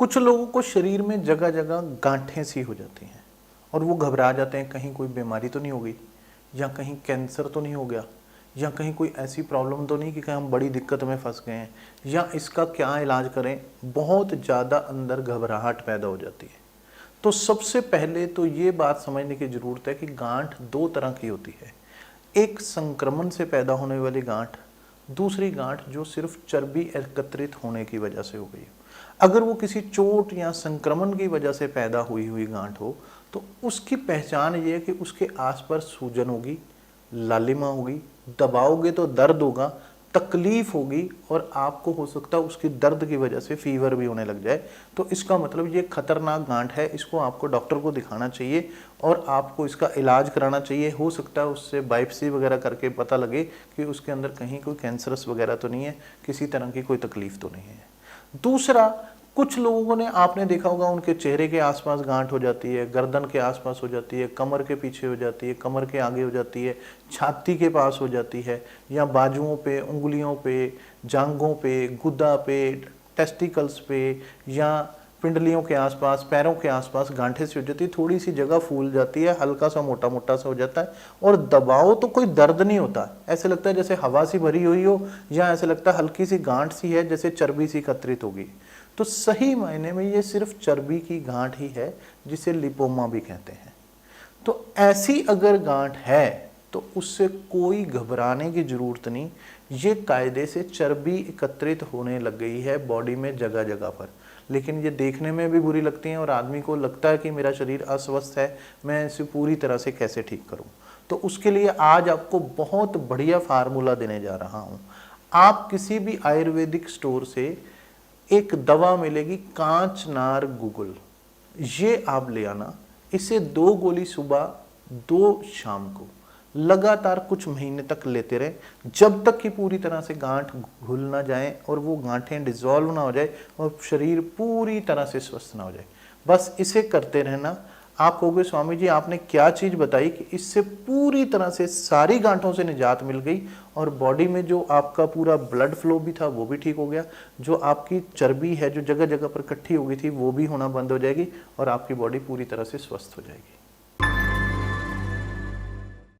कुछ लोगों को शरीर में जगह जगह गांठें सी हो जाती हैं और वो घबरा जाते हैं, कहीं कोई बीमारी तो नहीं हो गई, या कहीं कैंसर तो नहीं हो गया, या कहीं कोई ऐसी प्रॉब्लम तो नहीं कि कहीं हम बड़ी दिक्कत में फंस गए हैं, या इसका क्या इलाज करें। बहुत ज़्यादा अंदर घबराहट पैदा हो जाती है। तो सबसे पहले तो ये बात समझने की ज़रूरत है कि गांठ दो तरह की होती है। एक संक्रमण से पैदा होने वाली गांठ, दूसरी गांठ जो सिर्फ चर्बी एकत्रित होने की वजह से हो गई। अगर वो किसी चोट या संक्रमण की वजह से पैदा हुई हुई गांठ हो तो उसकी पहचान ये है कि उसके आसपास सूजन होगी, लालिमा होगी, दबाओगे तो दर्द होगा, तकलीफ होगी, और आपको हो सकता है उसकी दर्द की वजह से फीवर भी होने लग जाए। तो इसका मतलब ये खतरनाक गांठ है, इसको आपको डॉक्टर को दिखाना चाहिए और आपको इसका इलाज कराना चाहिए। हो सकता है उससे बायोप्सी वगैरह करके पता लगे कि उसके अंदर कहीं कोई कैंसरस वगैरह तो नहीं है, किसी तरह की कोई तकलीफ तो नहीं है। दूसरा, कुछ लोगों ने आपने देखा होगा उनके चेहरे के आसपास गांठ हो जाती है, गर्दन के आसपास हो जाती है, कमर के पीछे हो जाती है, कमर के आगे हो जाती है, छाती के पास हो जाती है, या बाजुओं पे, उंगलियों पे, जांघों पे, गुदा पे, टेस्टिकल्स पे, या पिंडलियों के आसपास, पैरों के आसपास गांठें सी हो जाती है। थोड़ी सी जगह फूल जाती है, हल्का सा मोटा मोटा सा हो जाता है, और दबाओ तो कोई दर्द नहीं होता, ऐसे लगता है जैसे हवा सी भरी हुई हो, या ऐसे लगता है हल्की सी गांठ सी है जैसे चर्बी सी एकत्रित होगी। तो सही मायने में ये सिर्फ चर्बी की गांठ ही है, जिसे लिपोमा भी कहते हैं। तो ऐसी अगर गांठ है तो उससे कोई घबराने की जरूरत नहीं। ये कायदे से चर्बी एकत्रित होने लग गई है बॉडी में जगह जगह पर, लेकिन ये देखने में भी बुरी लगती हैं और आदमी को लगता है कि मेरा शरीर अस्वस्थ है, मैं इसे पूरी तरह से कैसे ठीक करूं। तो उसके लिए आज आपको बहुत बढ़िया फार्मूला देने जा रहा हूं। आप किसी भी आयुर्वेदिक स्टोर से एक दवा मिलेगी, कांच नार गुगुल, ये आप ले आना। इसे 2 गोली सुबह 2 शाम को लगातार कुछ महीने तक लेते रहे, जब तक कि पूरी तरह से गांठ घुल ना जाए और वो गांठें डिसॉल्व ना हो जाए और शरीर पूरी तरह से स्वस्थ ना हो जाए। बस इसे करते रहना। आप कहोगे स्वामी जी आपने क्या चीज़ बताई कि इससे पूरी तरह से सारी गांठों से निजात मिल गई और बॉडी में जो आपका पूरा ब्लड फ्लो भी था वो भी ठीक हो गया, जो आपकी चर्बी है जो जगह जगह पर इकट्ठी हो गई थी वो भी होना बंद हो जाएगी और आपकी बॉडी पूरी तरह से स्वस्थ हो जाएगी।